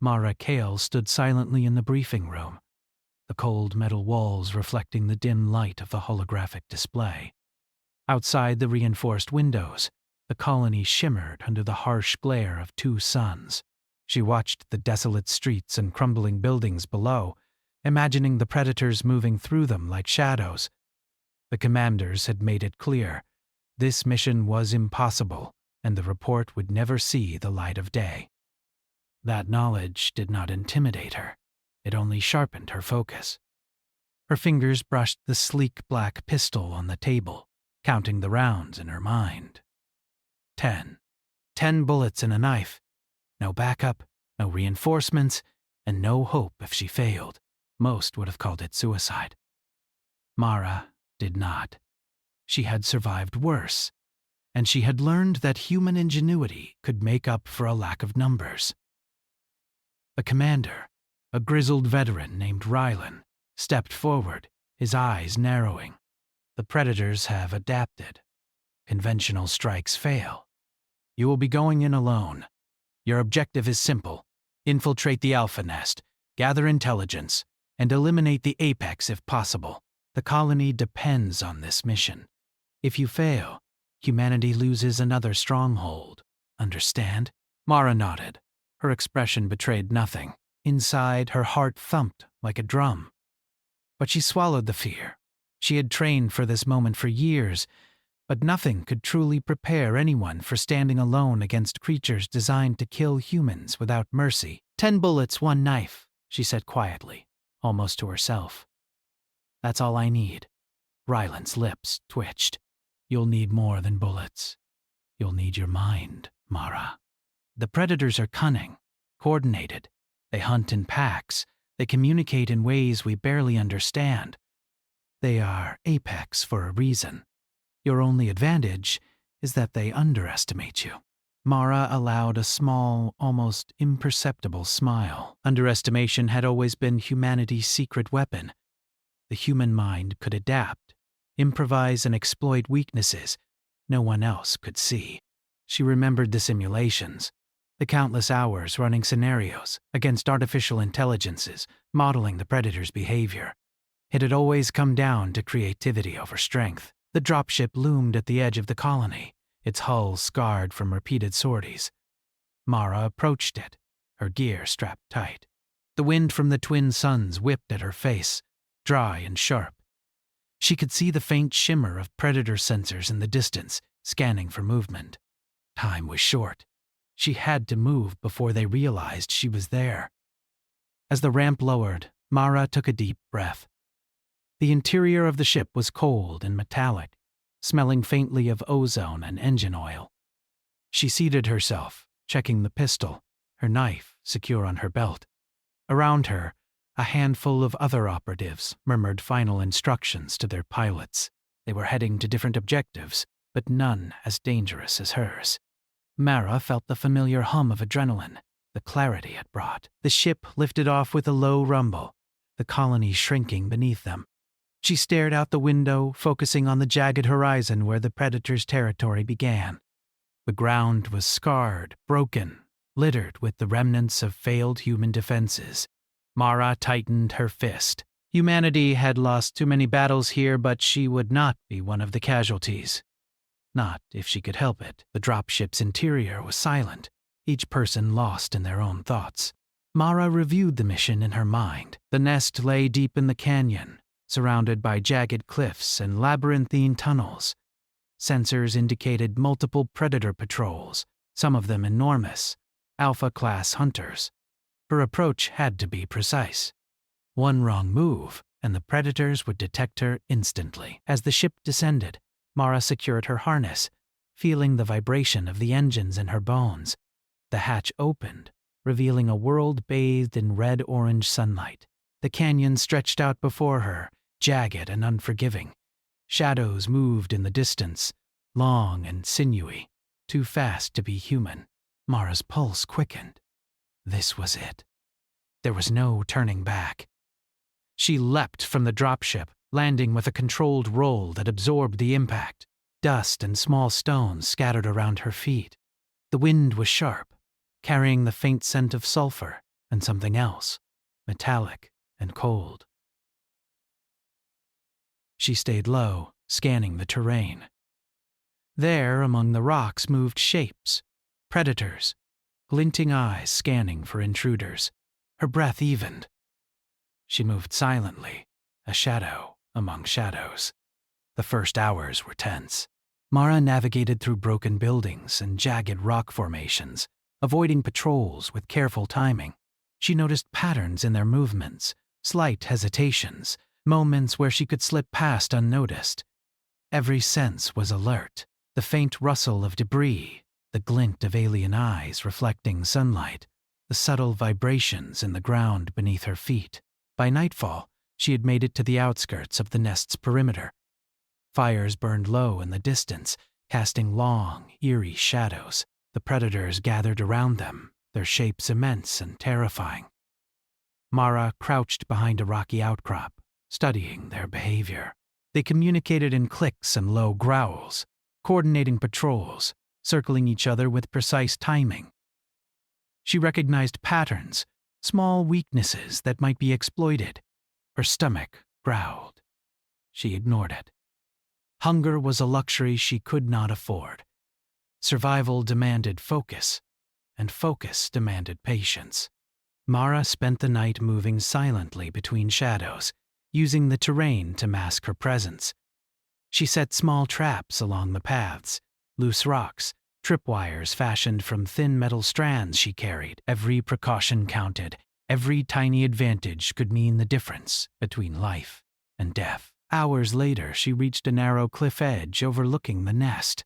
Mara Kale stood silently in the briefing room, the cold metal walls reflecting the dim light of the holographic display. Outside the reinforced windows, the colony shimmered under the harsh glare of two suns. She watched the desolate streets and crumbling buildings below, imagining the predators moving through them like shadows. The commanders had made it clear this mission was impossible, and the report would never see the light of day. That knowledge did not intimidate her. It only sharpened her focus. Her fingers brushed the sleek black pistol on the table, counting the rounds in her mind. 10. 10 bullets in a knife. No backup, no reinforcements, and no hope if she failed. Most would have called it suicide. Mara did not. She had survived worse, and she had learned that human ingenuity could make up for a lack of numbers. The commander, a grizzled veteran named Rylan, stepped forward, his eyes narrowing. The predators have adapted. Conventional strikes fail. You will be going in alone. Your objective is simple: infiltrate the Alpha Nest, gather intelligence, and eliminate the Apex if possible. The colony depends on this mission. If you fail, humanity loses another stronghold. Understand? Mara nodded. Her expression betrayed nothing. Inside, her heart thumped like a drum. But she swallowed the fear. She had trained for this moment for years, but nothing could truly prepare anyone for standing alone against creatures designed to kill humans without mercy. 10 bullets, 1 knife, she said quietly, almost to herself. That's all I need. Ryland's lips twitched. You'll need more than bullets. You'll need your mind, Mara. The predators are cunning, coordinated. They hunt in packs. They communicate in ways we barely understand. They are apex for a reason. Your only advantage is that they underestimate you. Mara allowed a small, almost imperceptible smile. Underestimation had always been humanity's secret weapon. The human mind could adapt, improvise, and exploit weaknesses no one else could see. She remembered the simulations, the countless hours running scenarios against artificial intelligences, modeling the predator's behavior. It had always come down to creativity over strength. The dropship loomed at the edge of the colony, its hull scarred from repeated sorties. Mara approached it, her gear strapped tight. The wind from the twin suns whipped at her face, dry and sharp. She could see the faint shimmer of predator sensors in the distance, scanning for movement. Time was short. She had to move before they realized she was there. As the ramp lowered, Mara took a deep breath. The interior of the ship was cold and metallic, smelling faintly of ozone and engine oil. She seated herself, checking the pistol, her knife secure on her belt. Around her, a handful of other operatives murmured final instructions to their pilots. They were heading to different objectives, but none as dangerous as hers. Mara felt the familiar hum of adrenaline, the clarity it brought. The ship lifted off with a low rumble, the colony shrinking beneath them. She stared out the window, focusing on the jagged horizon where the predator's territory began. The ground was scarred, broken, littered with the remnants of failed human defenses. Mara tightened her fist. Humanity had lost too many battles here, but she would not be one of the casualties. Not if she could help it. The dropship's interior was silent, each person lost in their own thoughts. Mara reviewed the mission in her mind. The nest lay deep in the canyon, surrounded by jagged cliffs and labyrinthine tunnels. Sensors indicated multiple predator patrols, some of them enormous, Alpha-class hunters. Her approach had to be precise. One wrong move, and the predators would detect her instantly. As the ship descended, Mara secured her harness, feeling the vibration of the engines in her bones. The hatch opened, revealing a world bathed in red-orange sunlight. The canyon stretched out before her, jagged and unforgiving. Shadows moved in the distance, long and sinewy, too fast to be human. Mara's pulse quickened. This was it. There was no turning back. She leapt from the dropship, landing with a controlled roll that absorbed the impact. Dust and small stones scattered around her feet. The wind was sharp, carrying the faint scent of sulfur, and something else, metallic and cold. She stayed low, scanning the terrain. There, among the rocks, moved shapes, predators, glinting eyes scanning for intruders. Her breath evened. She moved silently, a shadow among shadows. The first hours were tense. Mara navigated through broken buildings and jagged rock formations, avoiding patrols with careful timing. She noticed patterns in their movements, slight hesitations, moments where she could slip past unnoticed. Every sense was alert. The faint rustle of debris, the glint of alien eyes reflecting sunlight, the subtle vibrations in the ground beneath her feet. By nightfall, she had made it to the outskirts of the nest's perimeter. Fires burned low in the distance, casting long, eerie shadows. The predators gathered around them, their shapes immense and terrifying. Mara crouched behind a rocky outcrop, studying their behavior. They communicated in clicks and low growls, coordinating patrols, circling each other with precise timing. She recognized patterns, small weaknesses that might be exploited. Her stomach growled. She ignored it. Hunger was a luxury she could not afford. Survival demanded focus, and focus demanded patience. Mara spent the night moving silently between shadows, using the terrain to mask her presence. She set small traps along the paths, loose rocks, tripwires fashioned from thin metal strands she carried. Every precaution counted. Every tiny advantage could mean the difference between life and death. Hours later, she reached a narrow cliff edge overlooking the nest.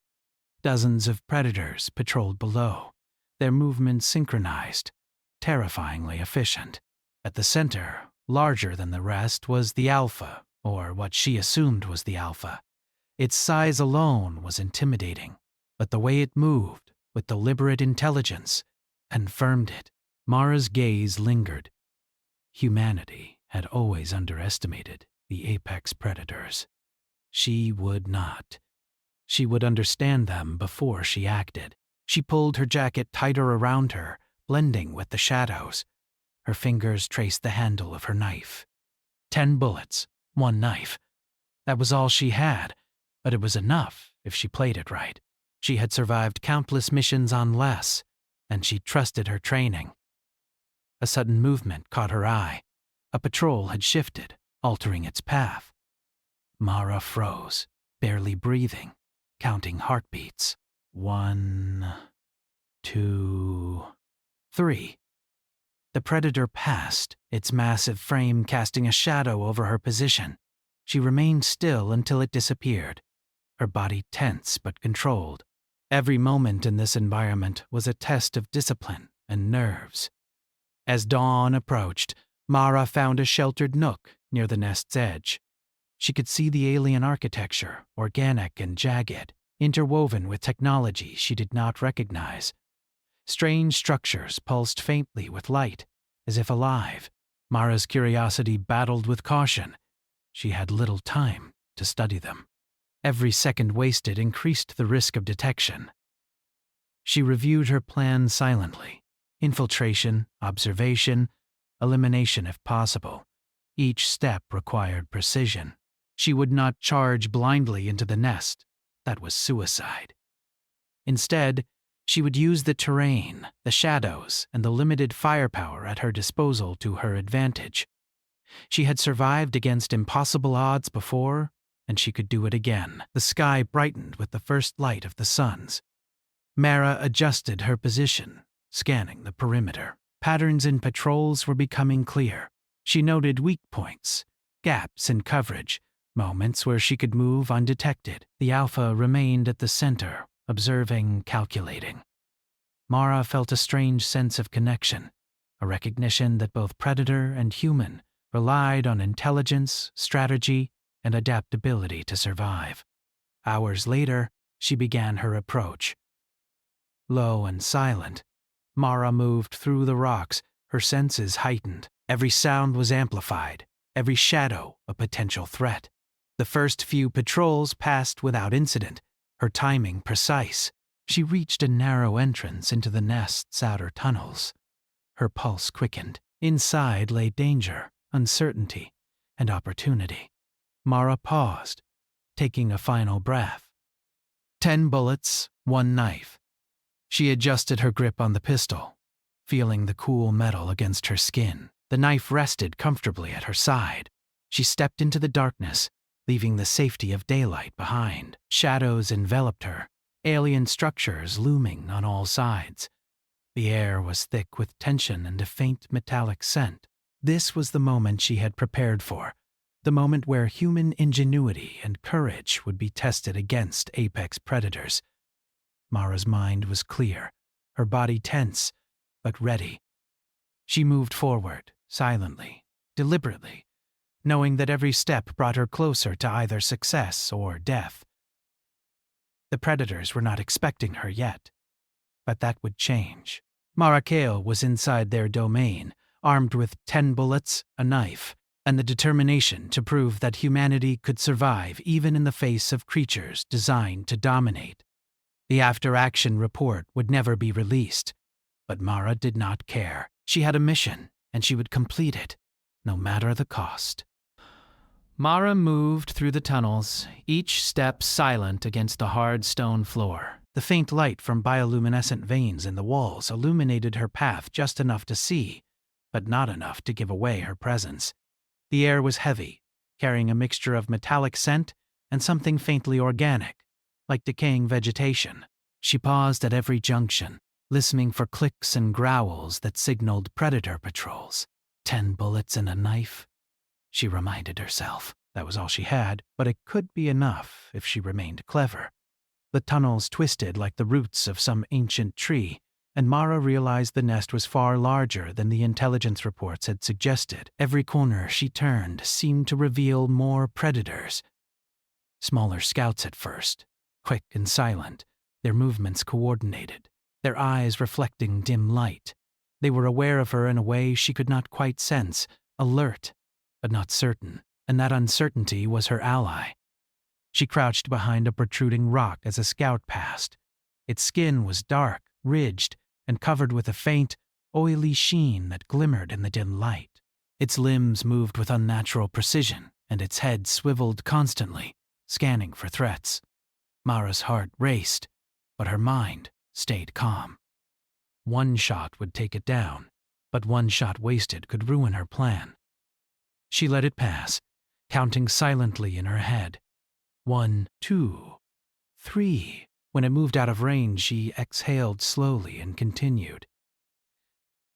Dozens of predators patrolled below, their movements synchronized, terrifyingly efficient. At the center, larger than the rest, was the alpha, or what she assumed was the alpha. Its size alone was intimidating, but the way it moved, with deliberate intelligence, confirmed it. Mara's gaze lingered. Humanity had always underestimated the apex predators. She would not. She would understand them before she acted. She pulled her jacket tighter around her, blending with the shadows. Her fingers traced the handle of her knife. 10 bullets, 1 knife. That was all she had, but it was enough if she played it right. She had survived countless missions on less, and she trusted her training. A sudden movement caught her eye. A patrol had shifted, altering its path. Mara froze, barely breathing, counting heartbeats. 1, 2, 3. The predator passed, its massive frame casting a shadow over her position. She remained still until it disappeared, her body tense but controlled. Every moment in this environment was a test of discipline and nerves. As dawn approached, Mara found a sheltered nook near the nest's edge. She could see the alien architecture, organic and jagged, interwoven with technology she did not recognize. Strange structures pulsed faintly with light, as if alive. Mara's curiosity battled with caution. She had little time to study them. Every second wasted increased the risk of detection. She reviewed her plan silently. Infiltration, observation, elimination if possible. Each step required precision. She would not charge blindly into the nest. That was suicide. Instead, she would use the terrain, the shadows, and the limited firepower at her disposal to her advantage. She had survived against impossible odds before, and she could do it again. The sky brightened with the first light of the suns. Mara adjusted her position, scanning the perimeter. Patterns in patrols were becoming clear. She noted weak points, gaps in coverage, moments where she could move undetected. The alpha remained at the center, observing, calculating. Mara felt a strange sense of connection, a recognition that both predator and human relied on intelligence, strategy, and adaptability to survive. Hours later, she began her approach. Low and silent, Mara moved through the rocks, her senses heightened. Every sound was amplified, every shadow a potential threat. The first few patrols passed without incident, her timing precise. She reached a narrow entrance into the nest's outer tunnels. Her pulse quickened. Inside lay danger, uncertainty, and opportunity. Mara paused, taking a final breath. 10 bullets, 1 knife. She adjusted her grip on the pistol, feeling the cool metal against her skin. The knife rested comfortably at her side. She stepped into the darkness, leaving the safety of daylight behind. Shadows enveloped her, alien structures looming on all sides. The air was thick with tension and a faint metallic scent. This was the moment she had prepared for, the moment where human ingenuity and courage would be tested against apex predators. Mara's mind was clear, her body tense, but ready. She moved forward, silently, deliberately, knowing that every step brought her closer to either success or death. The predators were not expecting her yet, but that would change. Mara Kale was inside their domain, armed with 10 bullets, a knife, and the determination to prove that humanity could survive even in the face of creatures designed to dominate. The after-action report would never be released, but Mara did not care. She had a mission, and she would complete it, no matter the cost. Mara moved through the tunnels, each step silent against the hard stone floor. The faint light from bioluminescent veins in the walls illuminated her path just enough to see, but not enough to give away her presence. The air was heavy, carrying a mixture of metallic scent and something faintly organic, like decaying vegetation. She paused at every junction, listening for clicks and growls that signaled predator patrols. 10 bullets and a knife, she reminded herself. That was all she had, but it could be enough if she remained clever. The tunnels twisted like the roots of some ancient tree, and Mara realized the nest was far larger than the intelligence reports had suggested. Every corner she turned seemed to reveal more predators. Smaller scouts at first, quick and silent, their movements coordinated, their eyes reflecting dim light. They were aware of her in a way she could not quite sense, alert, but not certain, and that uncertainty was her ally. She crouched behind a protruding rock as a scout passed. Its skin was dark, ridged, and covered with a faint, oily sheen that glimmered in the dim light. Its limbs moved with unnatural precision, and its head swiveled constantly, scanning for threats. Mara's heart raced, but her mind stayed calm. One shot would take it down, but one shot wasted could ruin her plan. She let it pass, counting silently in her head. 1, 2, 3. When it moved out of range, she exhaled slowly and continued.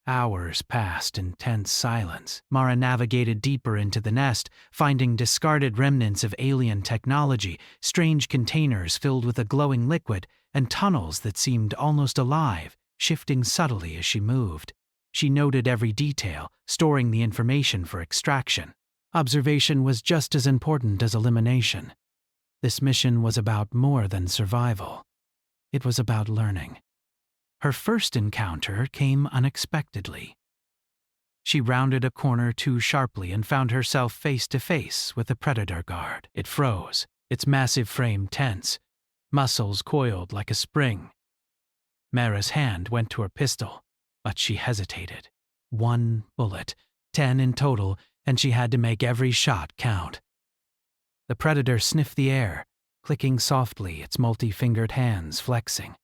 Hours passed in tense silence. Mara navigated deeper into the nest, finding discarded remnants of alien technology, strange containers filled with a glowing liquid, and tunnels that seemed almost alive, shifting subtly as she moved. She noted every detail, storing the information for extraction. Observation was just as important as elimination. This mission was about more than survival. It was about learning. Her first encounter came unexpectedly. She rounded a corner too sharply and found herself face to face with a predator guard. It froze, its massive frame tense, muscles coiled like a spring. Mara's hand went to her pistol, but she hesitated. 1 bullet, 10 in total, and she had to make every shot count. The predator sniffed the air, clicking softly, its multi-fingered hands flexing.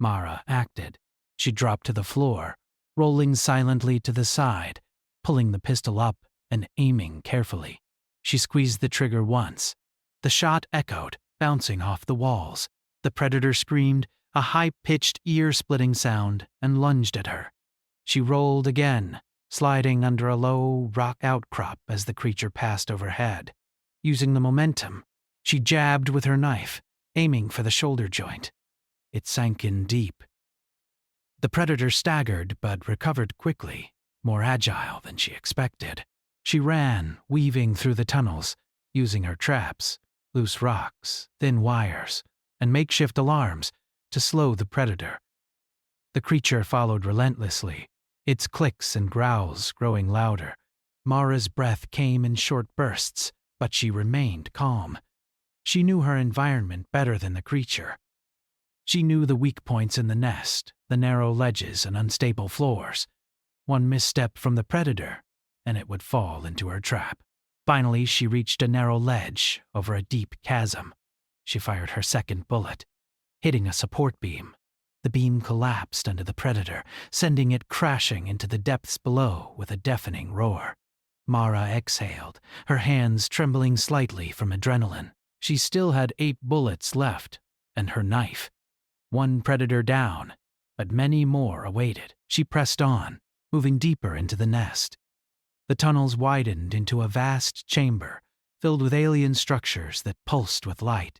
Mara acted. She dropped to the floor, rolling silently to the side, pulling the pistol up and aiming carefully. She squeezed the trigger once. The shot echoed, bouncing off the walls. The predator screamed, a high-pitched, ear-splitting sound, and lunged at her. She rolled again, sliding under a low rock outcrop as the creature passed overhead. Using the momentum, she jabbed with her knife, aiming for the shoulder joint. It sank in deep. The predator staggered but recovered quickly, more agile than she expected. She ran, weaving through the tunnels, using her traps, loose rocks, thin wires, and makeshift alarms to slow the predator. The creature followed relentlessly, its clicks and growls growing louder. Mara's breath came in short bursts, but she remained calm. She knew her environment better than the creature. She knew the weak points in the nest, the narrow ledges and unstable floors. One misstep from the predator, and it would fall into her trap. Finally, she reached a narrow ledge over a deep chasm. She fired her second bullet, hitting a support beam. The beam collapsed under the predator, sending it crashing into the depths below with a deafening roar. Mara exhaled, her hands trembling slightly from adrenaline. She still had 8 bullets left, and her knife. One predator down, but many more awaited. She pressed on, moving deeper into the nest. The tunnels widened into a vast chamber, filled with alien structures that pulsed with light.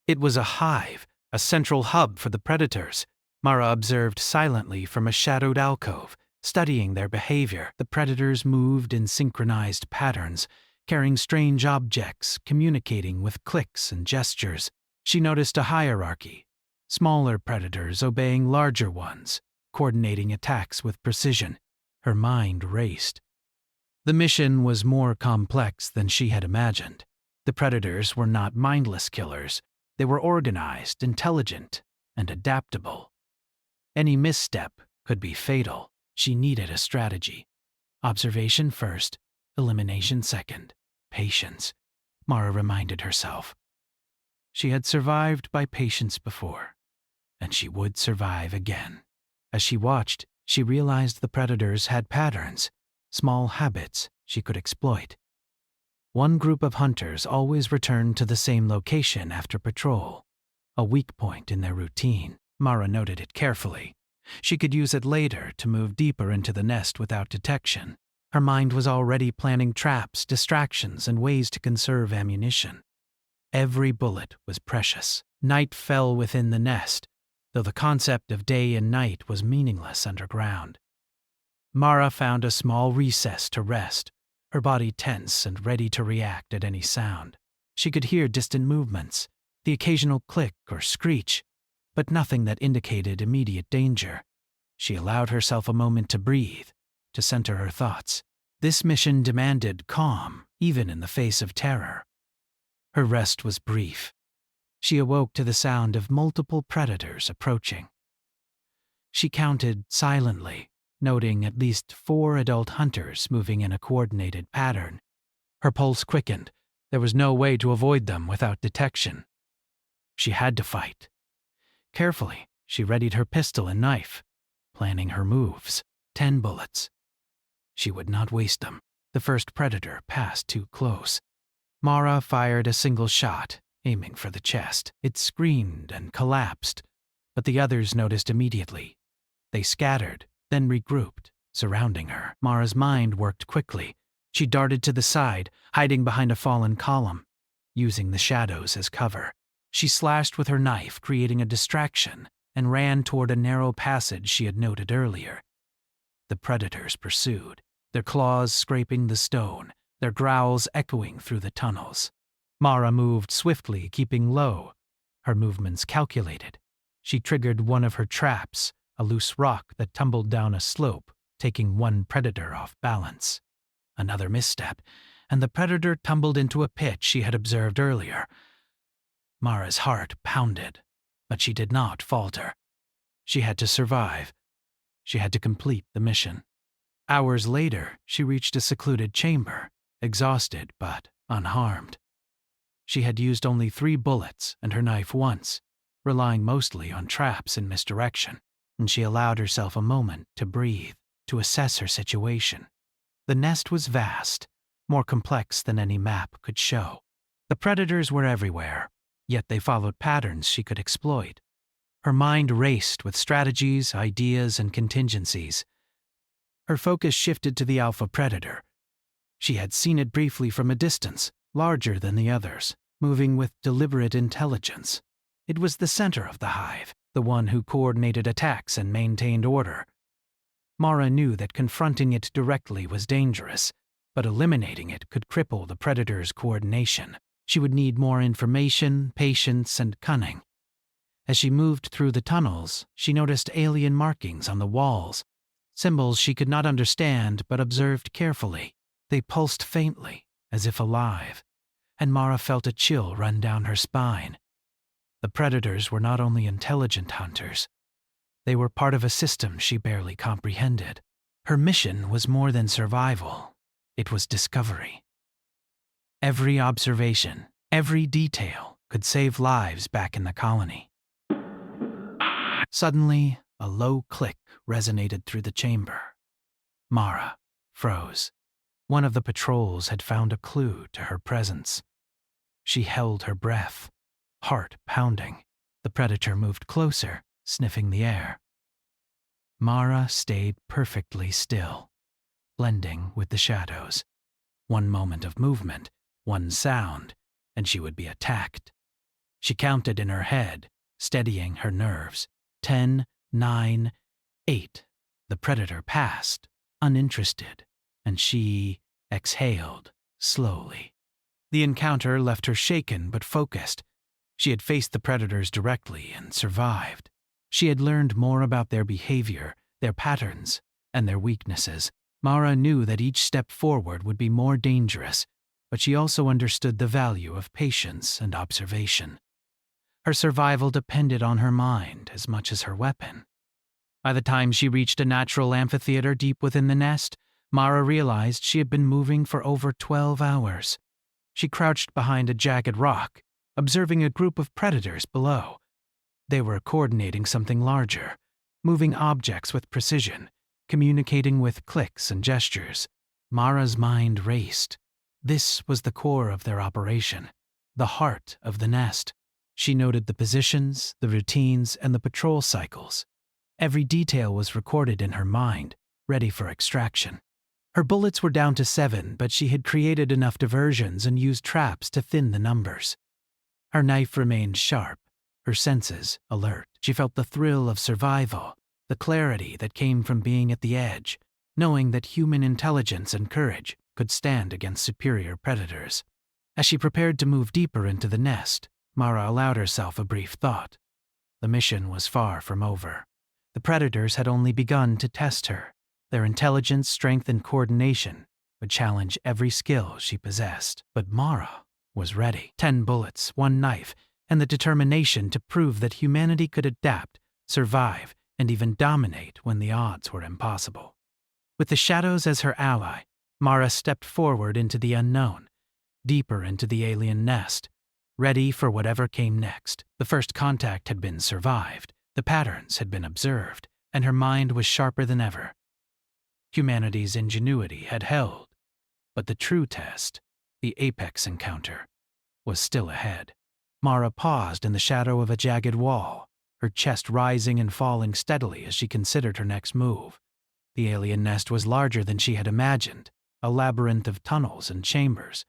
It was a hive, a central hub for the predators. Mara observed silently from a shadowed alcove, studying their behavior. The predators moved in synchronized patterns, carrying strange objects, communicating with clicks and gestures. She noticed a hierarchy, smaller predators obeying larger ones, coordinating attacks with precision. Her mind raced. The mission was more complex than she had imagined. The predators were not mindless killers. They were organized, intelligent, and adaptable. Any misstep could be fatal. She needed a strategy. Observation first, elimination second, patience, Mara reminded herself. She had survived by patience before, and she would survive again. As she watched, she realized the predators had patterns, small habits she could exploit. One group of hunters always returned to the same location after patrol, a weak point in their routine. Mara noted it carefully. She could use it later to move deeper into the nest without detection. Her mind was already planning traps, distractions, and ways to conserve ammunition. Every bullet was precious. Night fell within the nest, though the concept of day and night was meaningless underground. Mara found a small recess to rest, her body tense and ready to react at any sound. She could hear distant movements, the occasional click or screech, but nothing that indicated immediate danger. She allowed herself a moment to breathe, to center her thoughts. This mission demanded calm, even in the face of terror. Her rest was brief. She awoke to the sound of multiple predators approaching. She counted silently, noting at least 4 adult hunters moving in a coordinated pattern. Her pulse quickened. There was no way to avoid them without detection. She had to fight. Carefully, she readied her pistol and knife, planning her moves. 10 bullets. She would not waste them. The first predator passed too close. Mara fired a single shot, aiming for the chest. It screamed and collapsed, but the others noticed immediately. They scattered, then regrouped, surrounding her. Mara's mind worked quickly. She darted to the side, hiding behind a fallen column, using the shadows as cover. She slashed with her knife, creating a distraction, and ran toward a narrow passage she had noted earlier. The predators pursued, their claws scraping the stone, their growls echoing through the tunnels. Mara moved swiftly, keeping low, her movements calculated. She triggered one of her traps, a loose rock that tumbled down a slope, taking one predator off balance. Another misstep, and the predator tumbled into a pit she had observed earlier. Mara's heart pounded, but she did not falter. She had to survive. She had to complete the mission. Hours later, she reached a secluded chamber, exhausted but unharmed. She had used only 3 bullets and her knife once, relying mostly on traps and misdirection, and she allowed herself a moment to breathe, to assess her situation. The nest was vast, more complex than any map could show. The predators were everywhere, yet they followed patterns she could exploit. Her mind raced with strategies, ideas, and contingencies. Her focus shifted to the alpha predator. She had seen it briefly from a distance, larger than the others, moving with deliberate intelligence. It was the center of the hive, the one who coordinated attacks and maintained order. Mara knew that confronting it directly was dangerous, but eliminating it could cripple the predator's coordination. She would need more information, patience, and cunning. As she moved through the tunnels, she noticed alien markings on the walls, symbols she could not understand but observed carefully. They pulsed faintly, as if alive, and Mara felt a chill run down her spine. The predators were not only intelligent hunters, they were part of a system she barely comprehended. Her mission was more than survival. It was discovery. Every observation, every detail could save lives back in the colony. Suddenly, a low click resonated through the chamber. Mara froze. One of the patrols had found a clue to her presence. She held her breath, heart pounding. The predator moved closer, sniffing the air. Mara stayed perfectly still, blending with the shadows. One moment of movement, one sound, and she would be attacked. She counted in her head, steadying her nerves. 10, 9, 8. The predator passed, uninterested, and she exhaled slowly. The encounter left her shaken but focused. She had faced the predators directly and survived. She had learned more about their behavior, their patterns, and their weaknesses. Mara knew that each step forward would be more dangerous, but she also understood the value of patience and observation. Her survival depended on her mind as much as her weapon. By the time she reached a natural amphitheater deep within the nest, Mara realized she had been moving for over 12 hours. She crouched behind a jagged rock, observing a group of predators below. They were coordinating something larger, moving objects with precision, communicating with clicks and gestures. Mara's mind raced. This was the core of their operation, the heart of the nest. She noted the positions, the routines, and the patrol cycles. Every detail was recorded in her mind, ready for extraction. Her bullets were down to 7, but she had created enough diversions and used traps to thin the numbers. Her knife remained sharp, her senses alert. She felt the thrill of survival, the clarity that came from being at the edge, knowing that human intelligence and courage could stand against superior predators. As she prepared to move deeper into the nest, Mara allowed herself a brief thought. The mission was far from over. The predators had only begun to test her. Their intelligence, strength, and coordination would challenge every skill she possessed. But Mara was ready. 10 bullets, 1 knife, and the determination to prove that humanity could adapt, survive, and even dominate when the odds were impossible. With the shadows as her ally, Mara stepped forward into the unknown, deeper into the alien nest, ready for whatever came next. The first contact had been survived, the patterns had been observed, and her mind was sharper than ever. Humanity's ingenuity had held, but the true test, the apex encounter, was still ahead. Mara paused in the shadow of a jagged wall, her chest rising and falling steadily as she considered her next move. The alien nest was larger than she had imagined, a labyrinth of tunnels and chambers,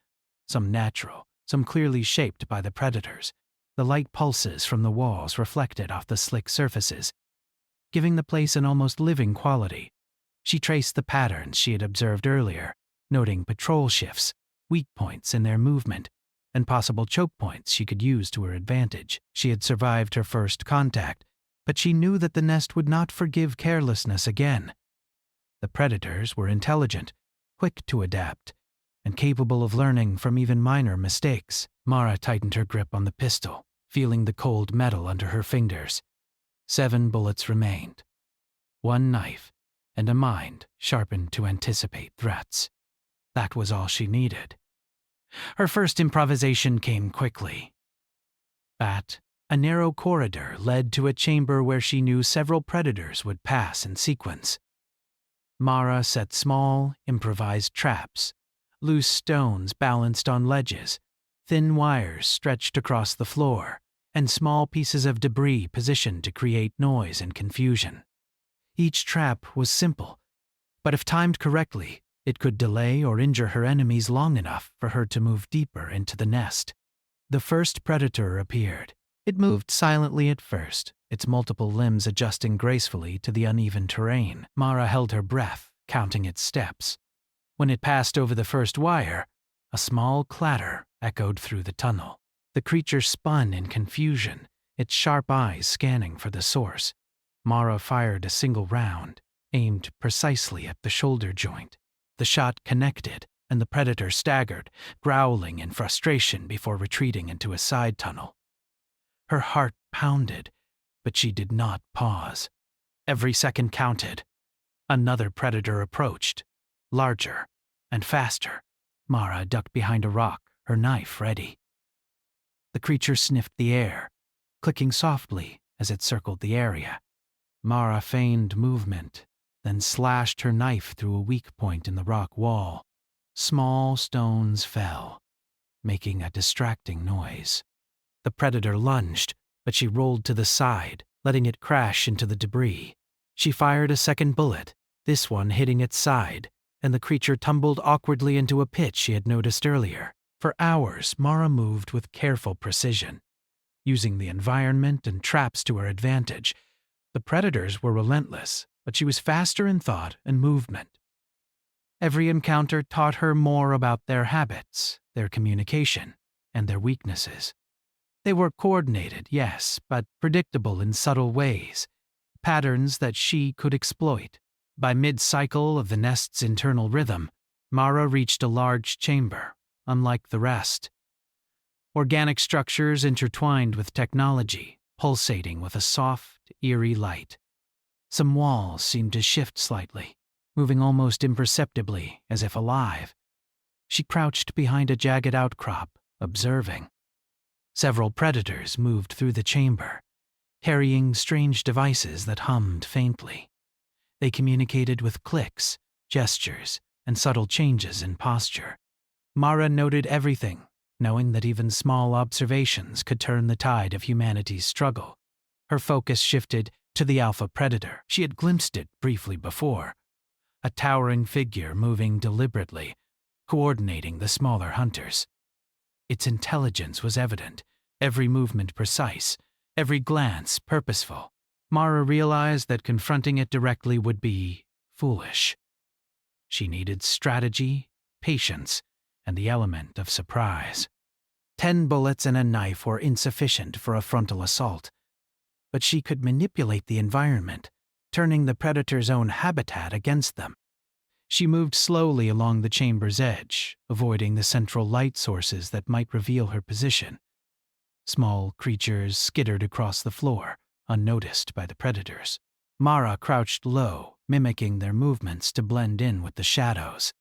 some natural, some clearly shaped by the predators. The light pulses from the walls reflected off the slick surfaces, giving the place an almost living quality. She traced the patterns she had observed earlier, noting patrol shifts, weak points in their movement, and possible choke points she could use to her advantage. She had survived her first contact, but she knew that the nest would not forgive carelessness again. The predators were intelligent, quick to adapt, and capable of learning from even minor mistakes. Mara tightened her grip on the pistol, feeling the cold metal under her fingers. 7 bullets remained. 1 knife, and a mind sharpened to anticipate threats. That was all she needed. Her first improvisation came quickly. A narrow corridor led to a chamber where she knew several predators would pass in sequence. Mara set small, improvised traps, loose stones balanced on ledges, thin wires stretched across the floor, and small pieces of debris positioned to create noise and confusion. Each trap was simple, but if timed correctly, it could delay or injure her enemies long enough for her to move deeper into the nest. The first predator appeared. It moved silently at first, its multiple limbs adjusting gracefully to the uneven terrain. Mara held her breath, counting its steps. When it passed over the first wire, a small clatter echoed through the tunnel. The creature spun in confusion, its sharp eyes scanning for the source. Mara fired a single round, aimed precisely at the shoulder joint. The shot connected, and the predator staggered, growling in frustration before retreating into a side tunnel. Her heart pounded, but she did not pause. Every second counted. Another predator approached, larger and faster. Mara ducked behind a rock, her knife ready. The creature sniffed the air, clicking softly as it circled the area. Mara feigned movement, then slashed her knife through a weak point in the rock wall. Small stones fell, making a distracting noise. The predator lunged, but she rolled to the side, letting it crash into the debris. She fired a second bullet, this one hitting its side, and the creature tumbled awkwardly into a pit she had noticed earlier. For hours, Mara moved with careful precision, using the environment and traps to her advantage. The predators were relentless, but she was faster in thought and movement. Every encounter taught her more about their habits, their communication, and their weaknesses. They were coordinated, yes, but predictable in subtle ways, patterns that she could exploit. By mid-cycle of the nest's internal rhythm, Mara reached a large chamber, unlike the rest. Organic structures intertwined with technology, pulsating with a soft, eerie light. Some walls seemed to shift slightly, moving almost imperceptibly, as if alive. She crouched behind a jagged outcrop, observing. Several predators moved through the chamber, carrying strange devices that hummed faintly. They communicated with clicks, gestures, and subtle changes in posture. Mara noted everything, knowing that even small observations could turn the tide of humanity's struggle. Her focus shifted to the alpha predator. She had glimpsed it briefly before, a towering figure moving deliberately, coordinating the smaller hunters. Its intelligence was evident, every movement precise, every glance purposeful. Mara realized that confronting it directly would be foolish. She needed strategy, patience, and the element of surprise. 10 bullets and a knife were insufficient for a frontal assault, but she could manipulate the environment, turning the predator's own habitat against them. She moved slowly along the chamber's edge, avoiding the central light sources that might reveal her position. Small creatures skittered across the floor, unnoticed by the predators. Mara crouched low, mimicking their movements to blend in with the shadows.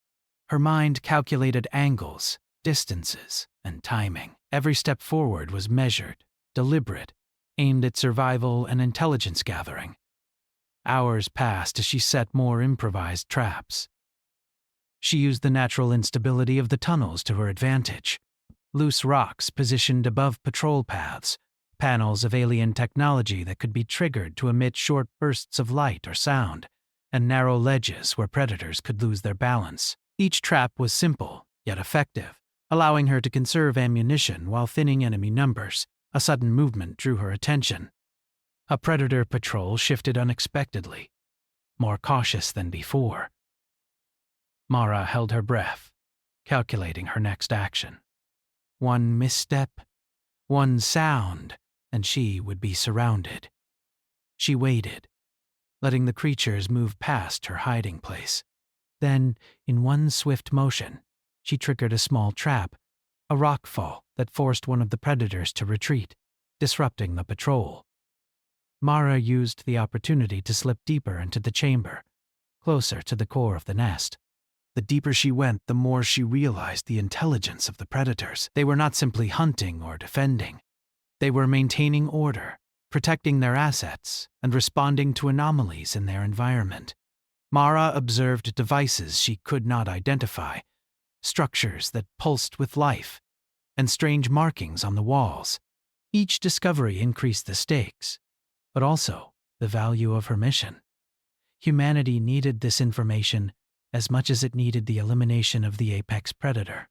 Her mind calculated angles, distances, and timing. Every step forward was measured, deliberate, aimed at survival and intelligence gathering. Hours passed as she set more improvised traps. She used the natural instability of the tunnels to her advantage. Loose rocks positioned above patrol paths, panels of alien technology that could be triggered to emit short bursts of light or sound, and narrow ledges where predators could lose their balance. Each trap was simple, yet effective, allowing her to conserve ammunition while thinning enemy numbers. A sudden movement drew her attention. A predator patrol shifted unexpectedly, more cautious than before. Mara held her breath, calculating her next action. One misstep, one sound, and she would be surrounded. She waited, letting the creatures move past her hiding place. Then, in one swift motion, she triggered a small trap, a rockfall that forced one of the predators to retreat, disrupting the patrol. Mara used the opportunity to slip deeper into the chamber, closer to the core of the nest. The deeper she went, the more she realized the intelligence of the predators. They were not simply hunting or defending. They were maintaining order, protecting their assets, and responding to anomalies in their environment. Mara observed devices she could not identify, structures that pulsed with life, and strange markings on the walls. Each discovery increased the stakes, but also the value of her mission. Humanity needed this information as much as it needed the elimination of the apex predator.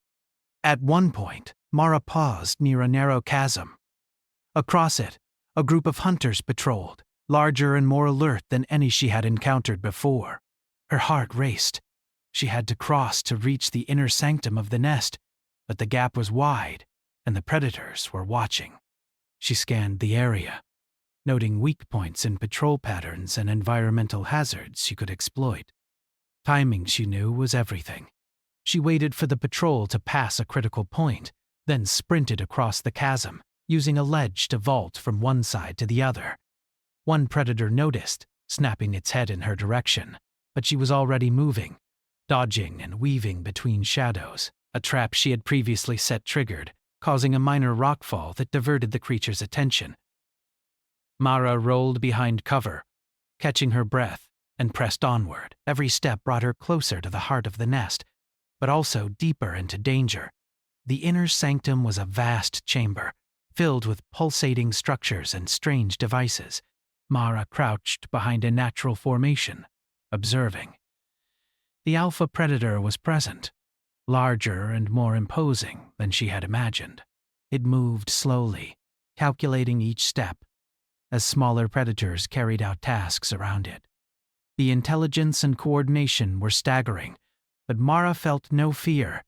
At one point, Mara paused near a narrow chasm. Across it, a group of hunters patrolled, larger and more alert than any she had encountered before. Her heart raced. She had to cross to reach the inner sanctum of the nest, but the gap was wide, and the predators were watching. She scanned the area, noting weak points in patrol patterns and environmental hazards she could exploit. Timing, she knew, was everything. She waited for the patrol to pass a critical point, then sprinted across the chasm, using a ledge to vault from one side to the other. One predator noticed, snapping its head in her direction. but she was already moving, dodging and weaving between shadows. A trap she had previously set triggered, causing a minor rockfall that diverted the creature's attention. Mara rolled behind cover, catching her breath, and pressed onward. Every step brought her closer to the heart of the nest, but also deeper into danger. The inner sanctum was a vast chamber, filled with pulsating structures and strange devices. Mara crouched behind a natural formation, observing. The alpha predator was present, larger and more imposing than she had imagined. It moved slowly, calculating each step, as smaller predators carried out tasks around it. The intelligence and coordination were staggering, but Mara felt no fear,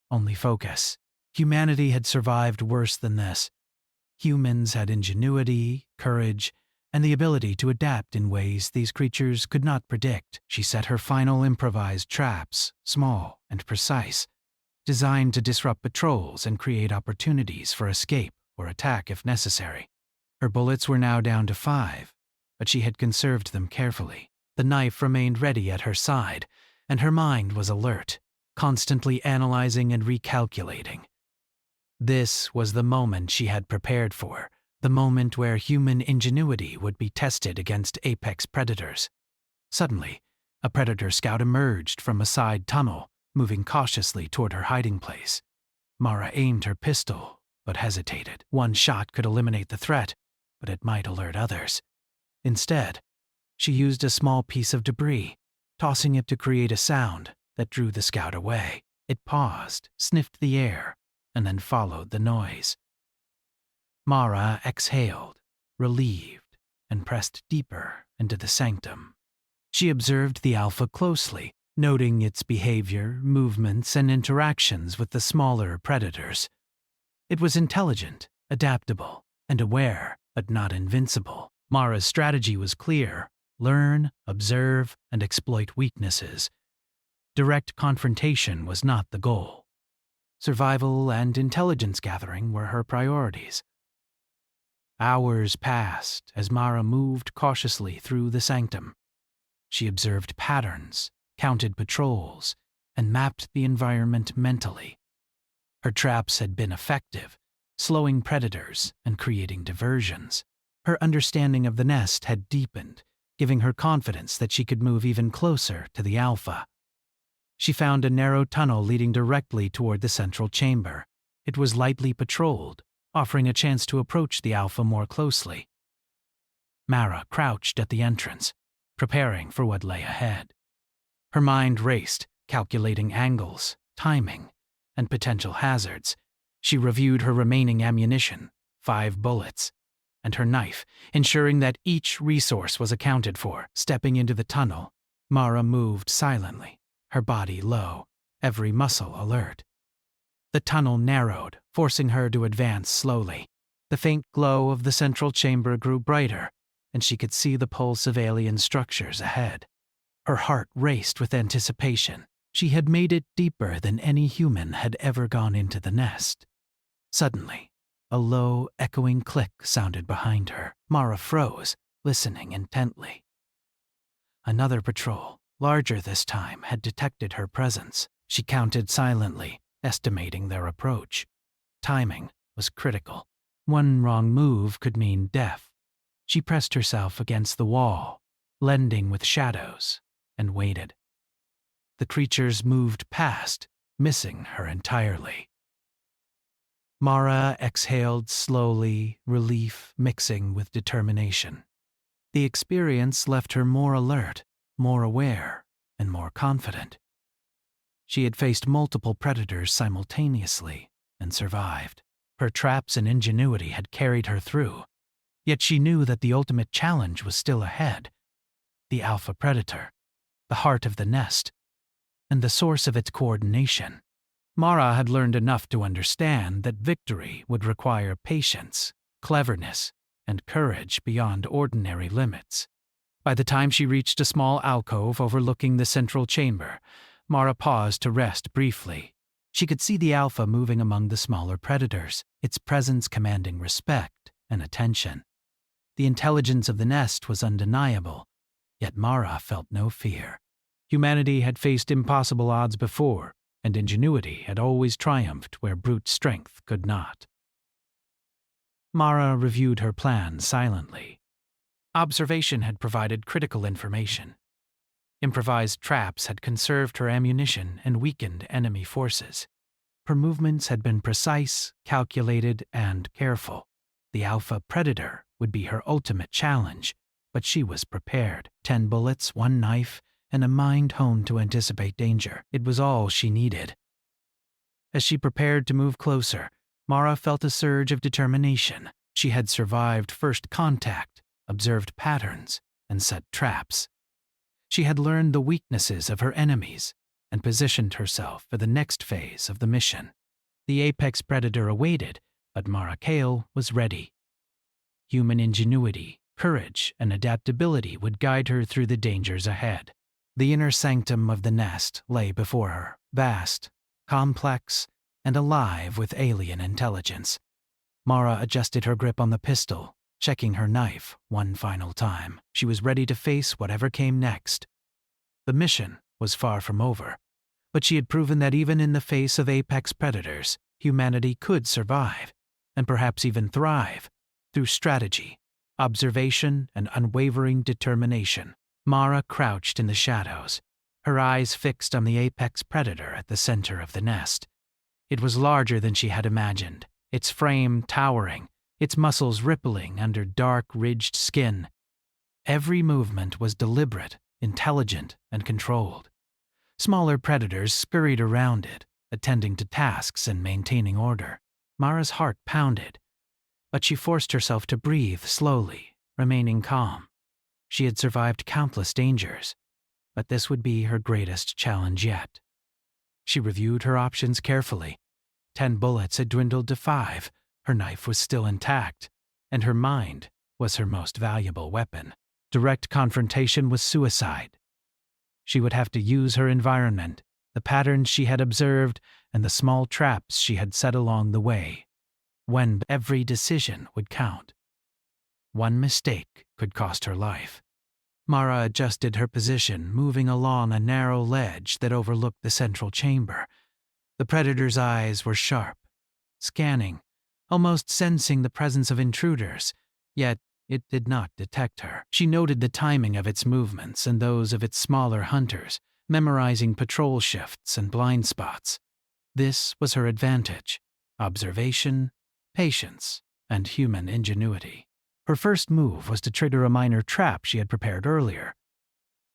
only focus. Humanity had survived worse than this. Humans had ingenuity, courage, and the ability to adapt in ways these creatures could not predict. She set her final improvised traps, small and precise, designed to disrupt patrols and create opportunities for escape or attack if necessary. Her bullets were now down to 5, but she had conserved them carefully. The knife remained ready at her side, and her mind was alert, constantly analyzing and recalculating. This was the moment she had prepared for, the moment where human ingenuity would be tested against apex predators. Suddenly, a predator scout emerged from a side tunnel, moving cautiously toward her hiding place. Mara aimed her pistol, but hesitated. One shot could eliminate the threat, but it might alert others. Instead, she used a small piece of debris, tossing it to create a sound that drew the scout away. It paused, sniffed the air, and then followed the noise. Mara exhaled, relieved, and pressed deeper into the sanctum. She observed the alpha closely, noting its behavior, movements, and interactions with the smaller predators. It was intelligent, adaptable, and aware, but not invincible. Mara's strategy was clear: learn, observe, and exploit weaknesses. Direct confrontation was not the goal. Survival and intelligence gathering were her priorities. Hours passed as Mara moved cautiously through the sanctum. She observed patterns, counted patrols, and mapped the environment mentally. Her traps had been effective, slowing predators and creating diversions. Her understanding of the nest had deepened, giving her confidence that she could move even closer to the alpha. She found a narrow tunnel leading directly toward the central chamber. It was lightly patrolled, offering a chance to approach the alpha more closely. Mara crouched at the entrance, preparing for what lay ahead. Her mind raced, calculating angles, timing, and potential hazards. She reviewed her remaining ammunition, 5 bullets, and her knife, ensuring that each resource was accounted for. Stepping into the tunnel, Mara moved silently, her body low, every muscle alert. The tunnel narrowed, forcing her to advance slowly. The faint glow of the central chamber grew brighter, and she could see the pulse of alien structures ahead. Her heart raced with anticipation. She had made it deeper than any human had ever gone into the nest. Suddenly, a low, echoing click sounded behind her. Mara froze, listening intently. Another patrol, larger this time, had detected her presence. She counted silently, estimating their approach. Timing was critical. One wrong move could mean death. She pressed herself against the wall, blending with shadows, and waited. The creatures moved past, missing her entirely. Mara exhaled slowly, relief mixing with determination. The experience left her more alert, more aware, and more confident. She had faced multiple predators simultaneously and survived. Her traps and ingenuity had carried her through, yet she knew that the ultimate challenge was still ahead. The alpha predator, the heart of the nest, and the source of its coordination. Mara had learned enough to understand that victory would require patience, cleverness, and courage beyond ordinary limits. By the time she reached a small alcove overlooking the central chamber, Mara paused to rest briefly. She could see the alpha moving among the smaller predators, its presence commanding respect and attention. The intelligence of the nest was undeniable, yet Mara felt no fear. Humanity had faced impossible odds before, and ingenuity had always triumphed where brute strength could not. Mara reviewed her plan silently. Observation had provided critical information. Improvised traps had conserved her ammunition and weakened enemy forces. Her movements had been precise, calculated, and careful. The alpha predator would be her ultimate challenge, but she was prepared. 10 bullets, 1 knife, and a mind honed to anticipate danger. It was all she needed. As she prepared to move closer, Mara felt a surge of determination. She had survived first contact, observed patterns, and set traps. She had learned the weaknesses of her enemies and positioned herself for the next phase of the mission. The apex predator awaited, but Mara Kale was ready. Human ingenuity, courage, and adaptability would guide her through the dangers ahead. The inner sanctum of the nest lay before her, vast, complex, and alive with alien intelligence. Mara adjusted her grip on the pistol, checking her knife one final time. She was ready to face whatever came next. The mission was far from over, but she had proven that even in the face of apex predators, humanity could survive, and perhaps even thrive, through strategy, observation, and unwavering determination. Mara crouched in the shadows, her eyes fixed on the apex predator at the center of the nest. It was larger than she had imagined, its frame towering, its muscles rippling under dark, ridged skin. Every movement was deliberate, intelligent, and controlled. Smaller predators scurried around it, attending to tasks and maintaining order. Mara's heart pounded, but she forced herself to breathe slowly, remaining calm. She had survived countless dangers, but this would be her greatest challenge yet. She reviewed her options carefully. 10 bullets had dwindled to 5, her knife was still intact, and her mind was her most valuable weapon. Direct confrontation was suicide. She would have to use her environment, the patterns she had observed, and the small traps she had set along the way. When every decision would count. One mistake could cost her life. Mara adjusted her position, moving along a narrow ledge that overlooked the central chamber. The predator's eyes were sharp, scanning, almost sensing the presence of intruders, yet it did not detect her. She noted the timing of its movements and those of its smaller hunters, memorizing patrol shifts and blind spots. This was her advantage: observation, patience, and human ingenuity. Her first move was to trigger a minor trap she had prepared earlier.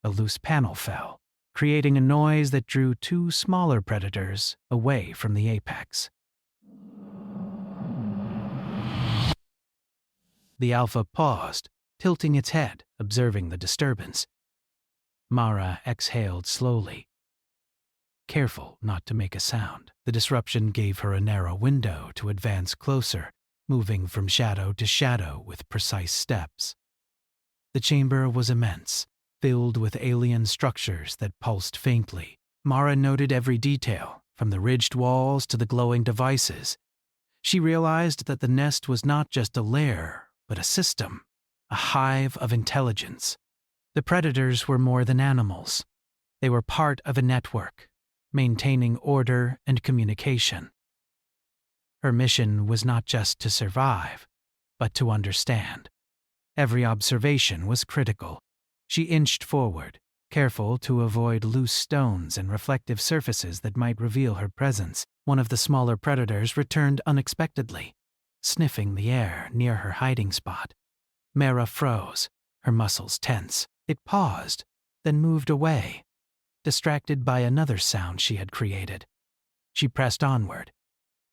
A loose panel fell, creating a noise that drew 2 smaller predators away from the apex. The alpha paused, tilting its head, observing the disturbance. Mara exhaled slowly, careful not to make a sound. The disruption gave her a narrow window to advance closer, moving from shadow to shadow with precise steps. The chamber was immense, filled with alien structures that pulsed faintly. Mara noted every detail, from the ridged walls to the glowing devices. She realized that the nest was not just a lair, but a system, a hive of intelligence. The predators were more than animals. They were part of a network, maintaining order and communication. Her mission was not just to survive, but to understand. Every observation was critical. She inched forward, careful to avoid loose stones and reflective surfaces that might reveal her presence. One of the smaller predators returned unexpectedly, sniffing the air near her hiding spot. Mara froze, her muscles tense. It paused, then moved away, distracted by another sound she had created. She pressed onward,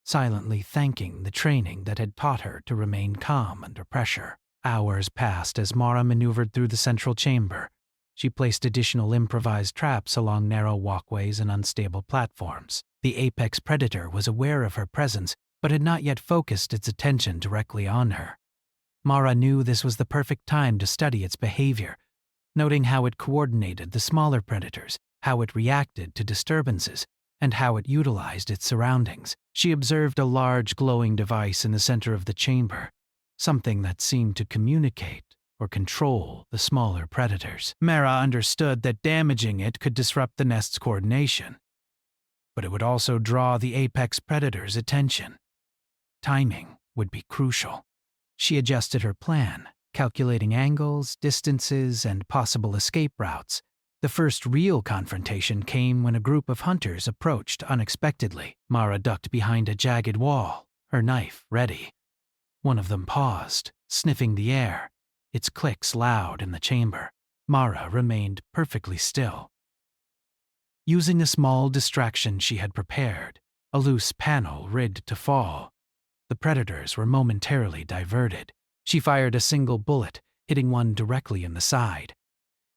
silently thanking the training that had taught her to remain calm under pressure. Hours passed as Mara maneuvered through the central chamber. She placed additional improvised traps along narrow walkways and unstable platforms. The apex predator was aware of her presence, but had not yet focused its attention directly on her. Mara knew this was the perfect time to study its behavior, noting how it coordinated the smaller predators, how it reacted to disturbances, and how it utilized its surroundings. She observed a large glowing device in the center of the chamber, something that seemed to communicate or control the smaller predators. Mara understood that damaging it could disrupt the nest's coordination, but it would also draw the apex predator's attention. Timing would be crucial. She adjusted her plan, calculating angles, distances, and possible escape routes. The first real confrontation came when a group of hunters approached unexpectedly. Mara ducked behind a jagged wall, her knife ready. One of them paused, sniffing the air, its clicks loud in the chamber. Mara remained perfectly still. Using a small distraction she had prepared, a loose panel rigged to fall, the predators were momentarily diverted. She fired a single bullet, hitting one directly in the side.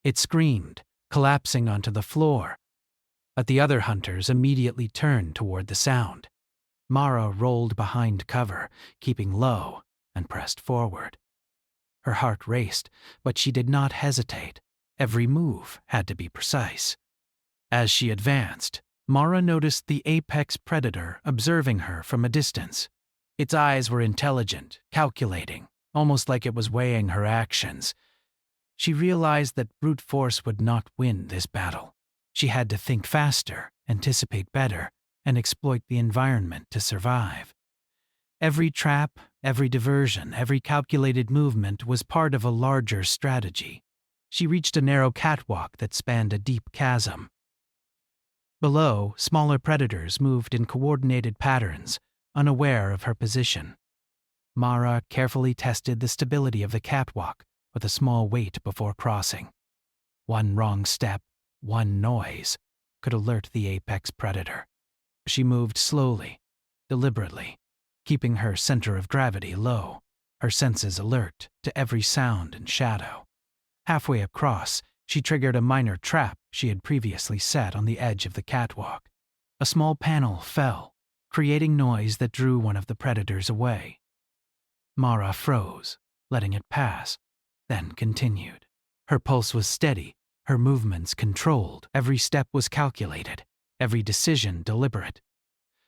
It screamed, collapsing onto the floor, but the other hunters immediately turned toward the sound. Mara rolled behind cover, keeping low, and pressed forward. Her heart raced, but she did not hesitate. Every move had to be precise. As she advanced, Mara noticed the apex predator observing her from a distance. Its eyes were intelligent, calculating, almost like it was weighing her actions. She realized that brute force would not win this battle. She had to think faster, anticipate better, and exploit the environment to survive. Every trap, every diversion, every calculated movement was part of a larger strategy. She reached a narrow catwalk that spanned a deep chasm. Below, smaller predators moved in coordinated patterns, unaware of her position. Mara carefully tested the stability of the catwalk with a small weight before crossing. One wrong step, one noise, could alert the apex predator. She moved slowly, deliberately, keeping her center of gravity low, her senses alert to every sound and shadow. Halfway across, she triggered a minor trap she had previously set on the edge of the catwalk. A small panel fell, creating noise that drew one of the predators away. Mara froze, letting it pass, then continued. Her pulse was steady, her movements controlled, every step was calculated, every decision deliberate.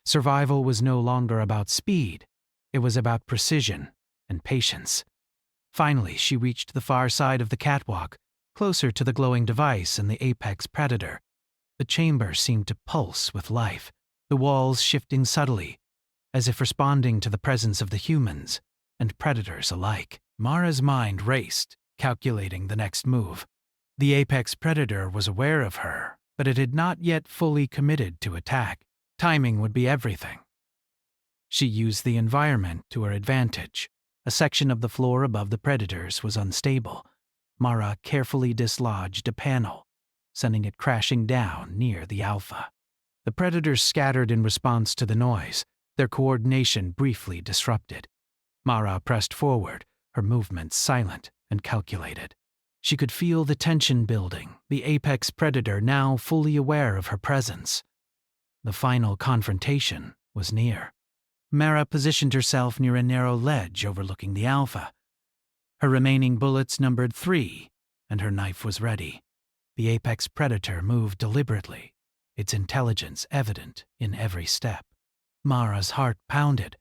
Survival was no longer about speed, it was about precision and patience. Finally, she reached the far side of the catwalk, closer to the glowing device and the apex predator. The chamber seemed to pulse with life, the walls shifting subtly, as if responding to the presence of the humans and predators alike. Mara's mind raced, calculating the next move. The apex predator was aware of her, but it had not yet fully committed to attack. Timing would be everything. She used the environment to her advantage. A section of the floor above the predators was unstable. Mara carefully dislodged a panel, sending it crashing down near the alpha. The predators scattered in response to the noise, their coordination briefly disrupted. Mara pressed forward, her movements silent and calculated. She could feel the tension building, the apex predator now fully aware of her presence. The final confrontation was near. Mara positioned herself near a narrow ledge overlooking the alpha. Her remaining bullets numbered 3, and her knife was ready. The apex predator moved deliberately, its intelligence evident in every step. Mara's heart pounded,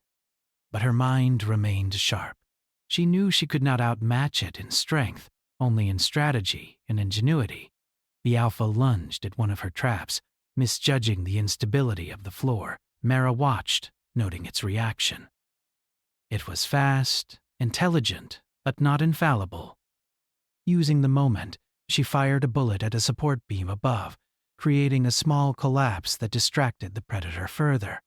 but her mind remained sharp. She knew she could not outmatch it in strength, only in strategy and ingenuity. The alpha lunged at one of her traps, misjudging the instability of the floor. Mara watched, noting its reaction. It was fast, intelligent, but not infallible. Using the moment, she fired a bullet at a support beam above, creating a small collapse that distracted the predator further.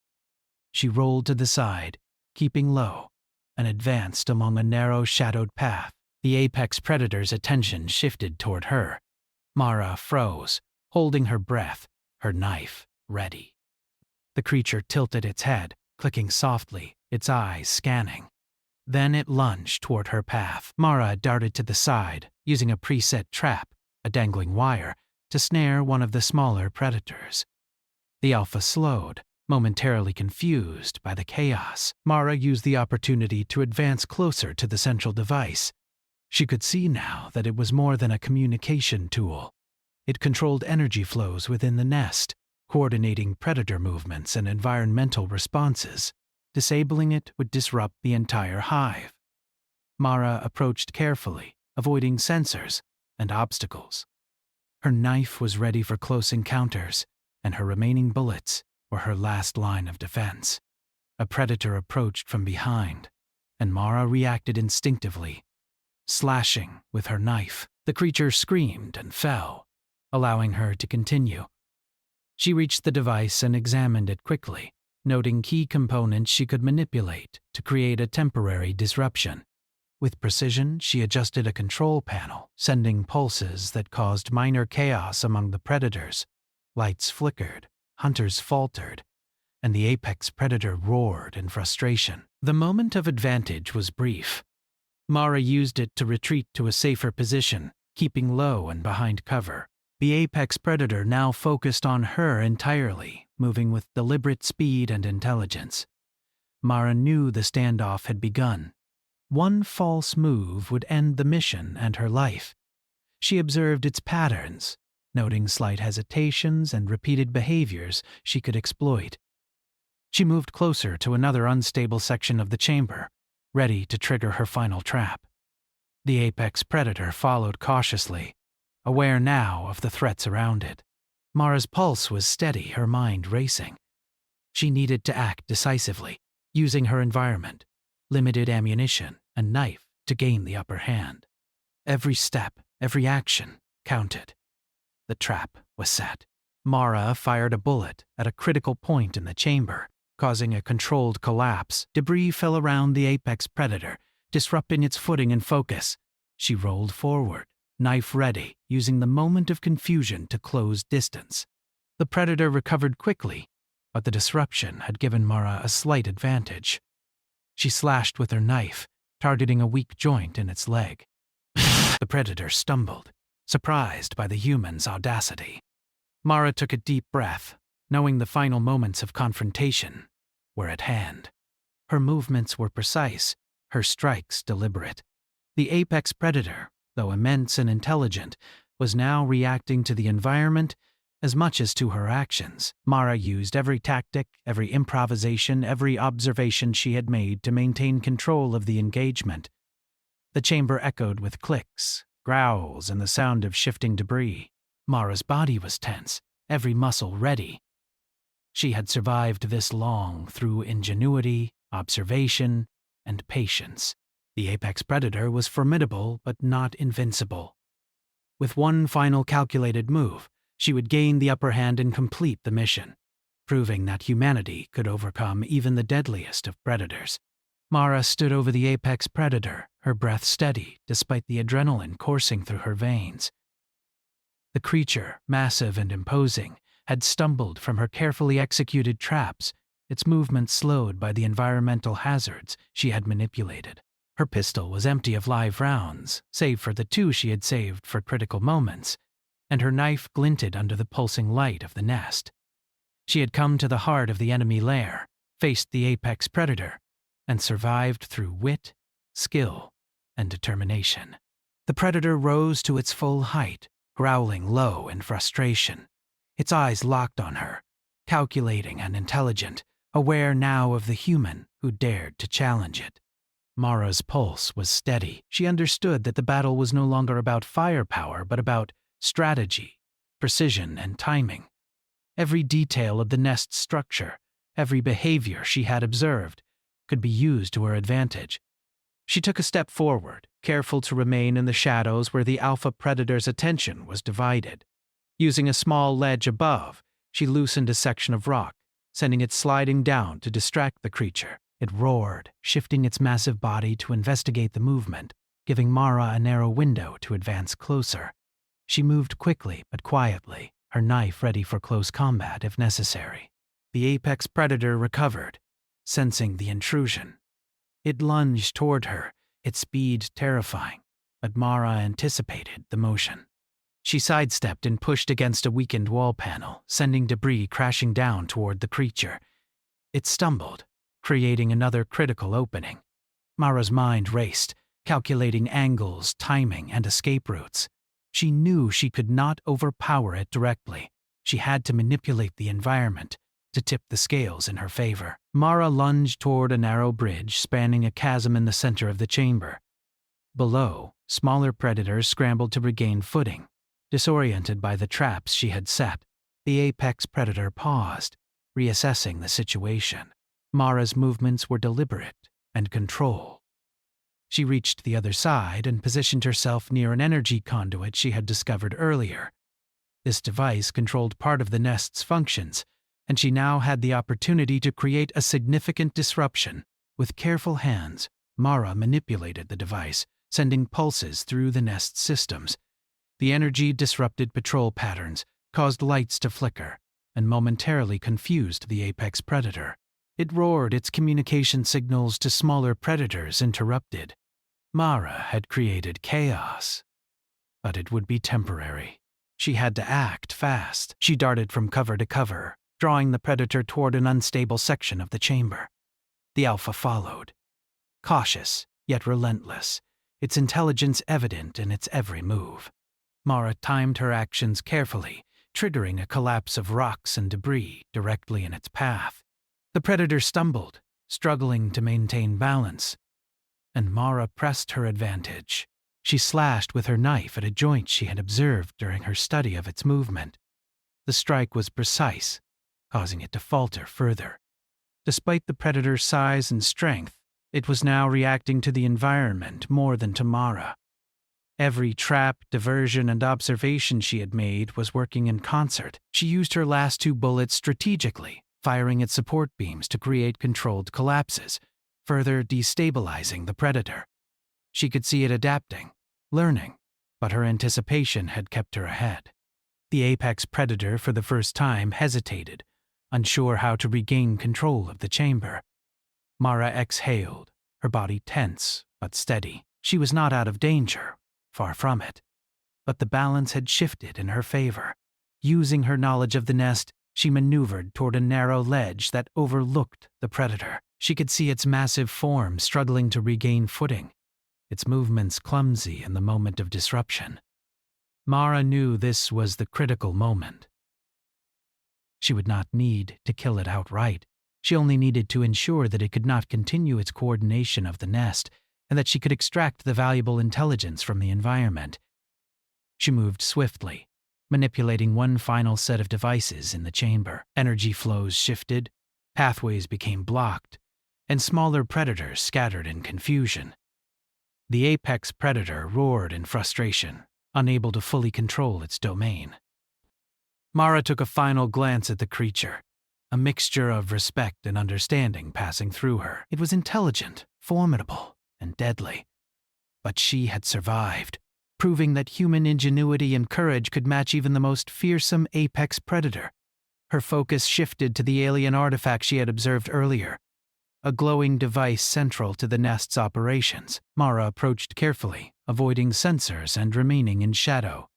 She rolled to the side, keeping low, and advanced along a narrow shadowed path. The apex predator's attention shifted toward her. Mara froze, holding her breath, her knife ready. The creature tilted its head, clicking softly, its eyes scanning. Then it lunged toward her path. Mara darted to the side, using a preset trap, a dangling wire, to snare one of the smaller predators. The alpha slowed, momentarily confused by the chaos. Mara used the opportunity to advance closer to the central device. She could see now that it was more than a communication tool. It controlled energy flows within the nest, coordinating predator movements and environmental responses. Disabling it would disrupt the entire hive. Mara approached carefully, avoiding sensors and obstacles. Her knife was ready for close encounters, and her remaining bullets were her last line of defense. A predator approached from behind, and Mara reacted instinctively, slashing with her knife. The creature screamed and fell, allowing her to continue. She reached the device and examined it quickly, noting key components she could manipulate to create a temporary disruption. With precision, she adjusted a control panel, sending pulses that caused minor chaos among the predators. Lights flickered, hunters faltered, and the apex predator roared in frustration. The moment of advantage was brief. Mara used it to retreat to a safer position, keeping low and behind cover. The apex predator now focused on her entirely, moving with deliberate speed and intelligence. Mara knew the standoff had begun. One false move would end the mission and her life. She observed its patterns, noting slight hesitations and repeated behaviors she could exploit. She moved closer to another unstable section of the chamber, ready to trigger her final trap. The apex predator followed cautiously, aware now of the threats around it. Mara's pulse was steady, her mind racing. She needed to act decisively, using her environment, limited ammunition, and knife to gain the upper hand. Every step, every action counted. The trap was set. Mara fired a bullet at a critical point in the chamber, causing a controlled collapse. Debris fell around the apex predator, disrupting its footing and focus. She rolled forward, knife ready, using the moment of confusion to close distance. The predator recovered quickly, but the disruption had given Mara a slight advantage. She slashed with her knife, targeting a weak joint in its leg. The predator stumbled, surprised by the human's audacity. Mara took a deep breath, knowing the final moments of confrontation were at hand. Her movements were precise, her strikes deliberate. The apex predator, though immense and intelligent, was now reacting to the environment as much as to her actions. Mara used every tactic, every improvisation, every observation she had made to maintain control of the engagement. The chamber echoed with clicks, growls, and the sound of shifting debris. Mara's body was tense, every muscle ready. She had survived this long through ingenuity, observation, and patience. The apex predator was formidable but not invincible. With one final calculated move, she would gain the upper hand and complete the mission, proving that humanity could overcome even the deadliest of predators. Mara stood over the apex predator, her breath steady despite the adrenaline coursing through her veins. The creature, massive and imposing, had stumbled from her carefully executed traps, its movement slowed by the environmental hazards she had manipulated. Her pistol was empty of live rounds, save for the two she had saved for critical moments, and her knife glinted under the pulsing light of the nest. She had come to the heart of the enemy lair, faced the apex predator, and survived through wit, skill, and determination. The predator rose to its full height, growling low in frustration. Its eyes locked on her, calculating and intelligent, aware now of the human who dared to challenge it. Mara's pulse was steady. She understood that the battle was no longer about firepower, but about strategy, precision, and timing. Every detail of the nest's structure, every behavior she had observed, could be used to her advantage. She took a step forward, careful to remain in the shadows where the alpha predator's attention was divided. Using a small ledge above, she loosened a section of rock, sending it sliding down to distract the creature. It roared, shifting its massive body to investigate the movement, giving Mara a narrow window to advance closer. She moved quickly but quietly, her knife ready for close combat if necessary. The apex predator recovered, sensing the intrusion. It lunged toward her, its speed terrifying, but Mara anticipated the motion. She sidestepped and pushed against a weakened wall panel, sending debris crashing down toward the creature. It stumbled, creating another critical opening. Mara's mind raced, calculating angles, timing, and escape routes. She knew she could not overpower it directly. She had to manipulate the environment to tip the scales in her favor. Mara lunged toward a narrow bridge spanning a chasm in the center of the chamber. Below, smaller predators scrambled to regain footing. Disoriented by the traps she had set, the apex predator paused, reassessing the situation. Mara's movements were deliberate and controlled. She reached the other side and positioned herself near an energy conduit she had discovered earlier. This device controlled part of the nest's functions, and she now had the opportunity to create a significant disruption. With careful hands, Mara manipulated the device, sending pulses through the nest's systems. The energy disrupted patrol patterns, caused lights to flicker, and momentarily confused the apex predator. It roared, its communication signals to smaller predators interrupted. Mara had created chaos, but it would be temporary. She had to act fast. She darted from cover to cover, drawing the predator toward an unstable section of the chamber. The alpha followed, cautious yet relentless, its intelligence evident in its every move. Mara timed her actions carefully, triggering a collapse of rocks and debris directly in its path. The predator stumbled, struggling to maintain balance, and Mara pressed her advantage. She slashed with her knife at a joint she had observed during her study of its movement. The strike was precise, causing it to falter further. Despite the predator's size and strength, it was now reacting to the environment more than to Mara. Every trap, diversion, and observation she had made was working in concert. She used her last 2 bullets strategically, firing its support beams to create controlled collapses, further destabilizing the predator. She could see it adapting, learning, but her anticipation had kept her ahead. The apex predator for the first time hesitated, unsure how to regain control of the chamber. Mara exhaled, her body tense but steady. She was not out of danger, far from it. But the balance had shifted in her favor. Using her knowledge of the nest, she maneuvered toward a narrow ledge that overlooked the predator. She could see its massive form struggling to regain footing, its movements clumsy in the moment of disruption. Mara knew this was the critical moment. She would not need to kill it outright. She only needed to ensure that it could not continue its coordination of the nest, and that she could extract the valuable intelligence from the environment. She moved swiftly, manipulating one final set of devices in the chamber. Energy flows shifted, pathways became blocked, and smaller predators scattered in confusion. The apex predator roared in frustration, unable to fully control its domain. Mara took a final glance at the creature, a mixture of respect and understanding passing through her. It was intelligent, formidable, and deadly. But she had survived, proving that human ingenuity and courage could match even the most fearsome apex predator. Her focus shifted to the alien artifact she had observed earlier, a glowing device central to the nest's operations. Mara approached carefully, avoiding sensors and remaining in shadow.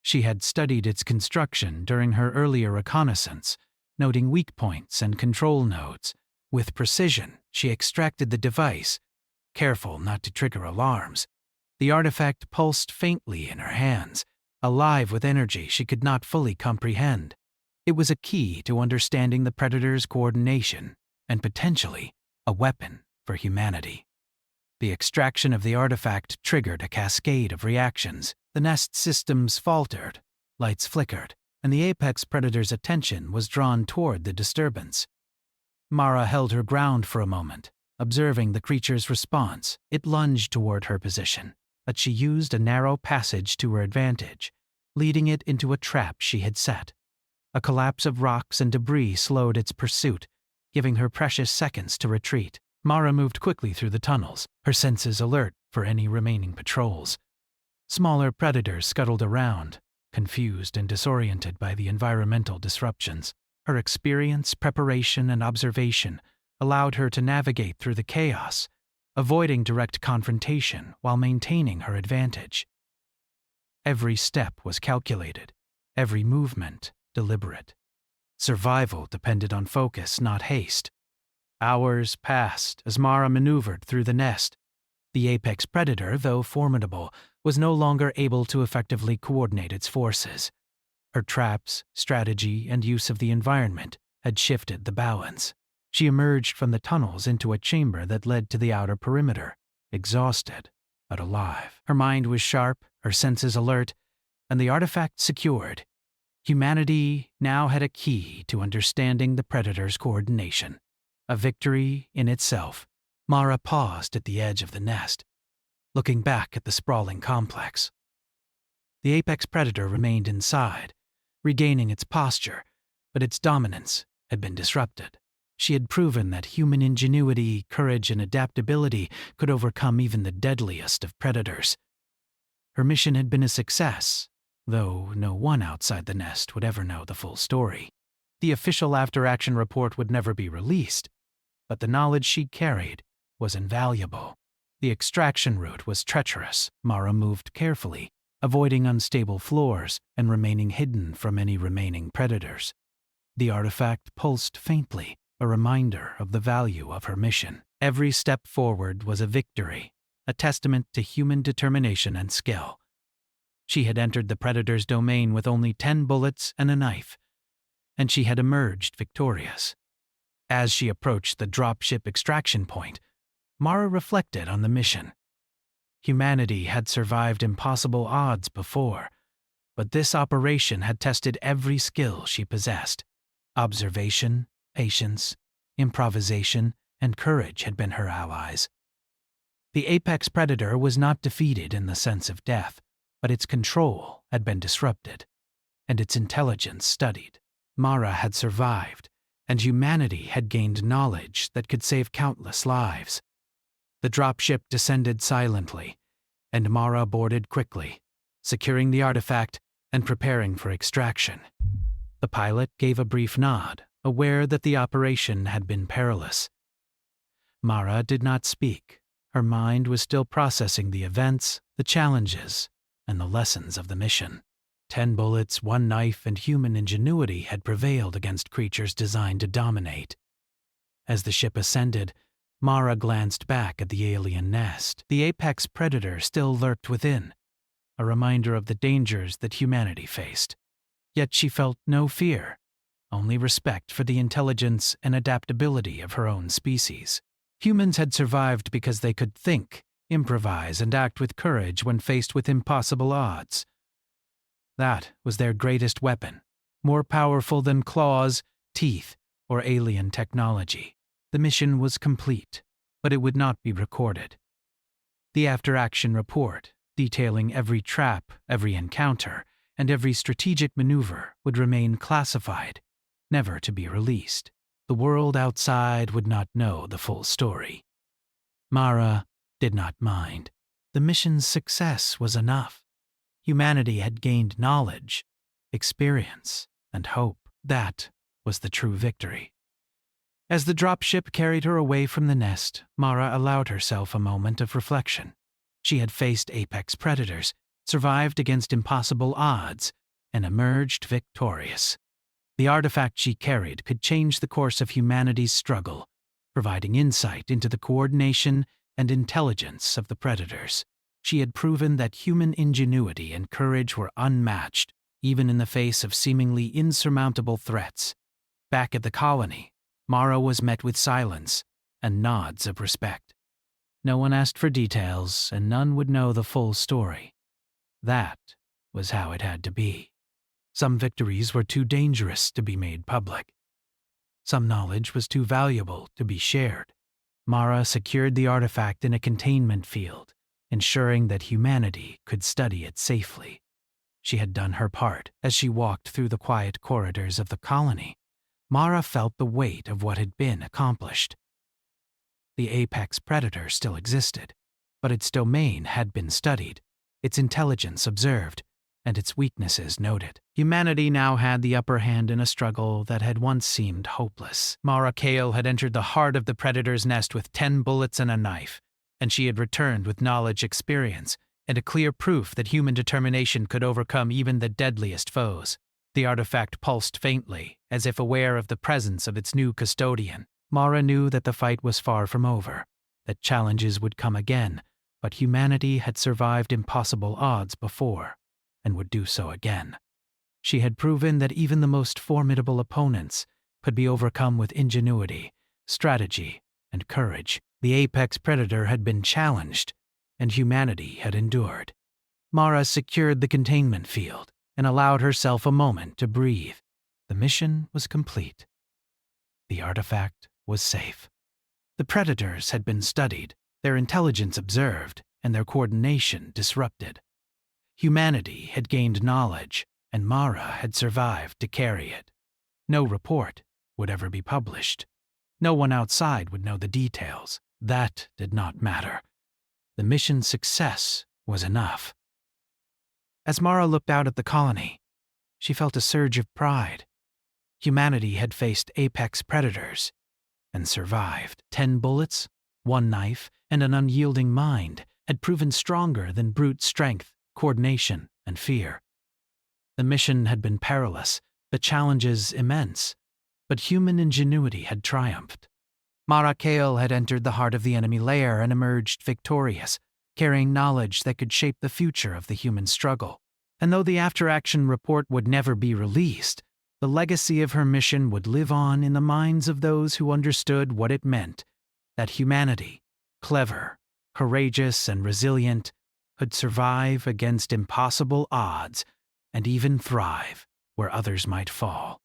She had studied its construction during her earlier reconnaissance, noting weak points and control nodes. With precision, she extracted the device, careful not to trigger alarms. The artifact pulsed faintly in her hands, alive with energy she could not fully comprehend. It was a key to understanding the predator's coordination, and potentially a weapon for humanity. The extraction of the artifact triggered a cascade of reactions. The nest systems faltered, lights flickered, and the apex predator's attention was drawn toward the disturbance. Mara held her ground for a moment, observing the creature's response. It lunged toward her position, but she used a narrow passage to her advantage, leading it into a trap she had set. A collapse of rocks and debris slowed its pursuit, giving her precious seconds to retreat. Mara moved quickly through the tunnels, her senses alert for any remaining patrols. Smaller predators scuttled around, confused and disoriented by the environmental disruptions. Her experience, preparation, and observation allowed her to navigate through the chaos, avoiding direct confrontation while maintaining her advantage. Every step was calculated, every movement deliberate. Survival depended on focus, not haste. Hours passed as Mara maneuvered through the nest. The apex predator, though formidable, was no longer able to effectively coordinate its forces. Her traps, strategy, and use of the environment had shifted the balance. She emerged from the tunnels into a chamber that led to the outer perimeter, exhausted but alive. Her mind was sharp, her senses alert, and the artifact secured. Humanity now had a key to understanding the Predator's coordination. A victory in itself. Mara paused at the edge of the nest, looking back at the sprawling complex. The apex predator remained inside, regaining its posture, but its dominance had been disrupted. She had proven that human ingenuity, courage, and adaptability could overcome even the deadliest of predators. Her mission had been a success, though no one outside the nest would ever know the full story. The official after-action report would never be released, but the knowledge she carried was invaluable. The extraction route was treacherous. Mara moved carefully, avoiding unstable floors and remaining hidden from any remaining predators. The artifact pulsed faintly, a reminder of the value of her mission. Every step forward was a victory, a testament to human determination and skill. She had entered the predator's domain with only 10 bullets and a knife, and she had emerged victorious. As she approached the dropship extraction point, Mara reflected on the mission. Humanity had survived impossible odds before, but this operation had tested every skill she possessed. Observation, patience, improvisation, and courage had been her allies. The apex predator was not defeated in the sense of death, but its control had been disrupted, and its intelligence studied. Mara had survived, and humanity had gained knowledge that could save countless lives. The dropship descended silently, and Mara boarded quickly, securing the artifact and preparing for extraction. The pilot gave a brief nod, aware that the operation had been perilous. Mara did not speak. Her mind was still processing the events, the challenges, and the lessons of the mission. 10 bullets, 1 knife, and human ingenuity had prevailed against creatures designed to dominate. As the ship ascended, Mara glanced back at the alien nest. The apex predator still lurked within, a reminder of the dangers that humanity faced. Yet she felt no fear, only respect for the intelligence and adaptability of her own species. Humans had survived because they could think, improvise, and act with courage when faced with impossible odds. That was their greatest weapon, more powerful than claws, teeth, or alien technology. The mission was complete, but it would not be recorded. The after-action report, detailing every trap, every encounter, and every strategic maneuver, would remain classified, never to be released. The world outside would not know the full story. Mara did not mind. The mission's success was enough. Humanity had gained knowledge, experience, and hope. That was the true victory. As the dropship carried her away from the nest, Mara allowed herself a moment of reflection. She had faced apex predators, survived against impossible odds, and emerged victorious. The artifact she carried could change the course of humanity's struggle, providing insight into the coordination and intelligence of the predators. She had proven that human ingenuity and courage were unmatched, even in the face of seemingly insurmountable threats. Back at the colony, Mara was met with silence and nods of respect. No one asked for details, and none would know the full story. That was how it had to be. Some victories were too dangerous to be made public. Some knowledge was too valuable to be shared. Mara secured the artifact in a containment field, ensuring that humanity could study it safely. She had done her part. As she walked through the quiet corridors of the colony, Mara felt the weight of what had been accomplished. The apex predator still existed, but its domain had been studied, its intelligence observed, and its weaknesses noted. Humanity now had the upper hand in a struggle that had once seemed hopeless. Mara Kale had entered the heart of the predator's nest with 10 bullets and a knife, and she had returned with knowledge, experience, and a clear proof that human determination could overcome even the deadliest foes. The artifact pulsed faintly, as if aware of the presence of its new custodian. Mara knew that the fight was far from over, that challenges would come again, but humanity had survived impossible odds before, and would do so again. She had proven that even the most formidable opponents could be overcome with ingenuity, strategy, and courage. The apex predator had been challenged, and humanity had endured. Mara secured the containment field and allowed herself a moment to breathe. The mission was complete. The artifact was safe. The predators had been studied, their intelligence observed, and their coordination disrupted. Humanity had gained knowledge, and Mara had survived to carry it. No report would ever be published. No one outside would know the details. That did not matter. The mission's success was enough. As Mara looked out at the colony, she felt a surge of pride. Humanity had faced apex predators and survived. 10 bullets, 1 knife, and an unyielding mind had proven stronger than brute strength, coordination, and fear. The mission had been perilous, the challenges immense, but human ingenuity had triumphed. Mara Kale had entered the heart of the enemy lair and emerged victorious, carrying knowledge that could shape the future of the human struggle. And though the after-action report would never be released, the legacy of her mission would live on in the minds of those who understood what it meant, that humanity, clever, courageous, and resilient, could survive against impossible odds and even thrive where others might fall.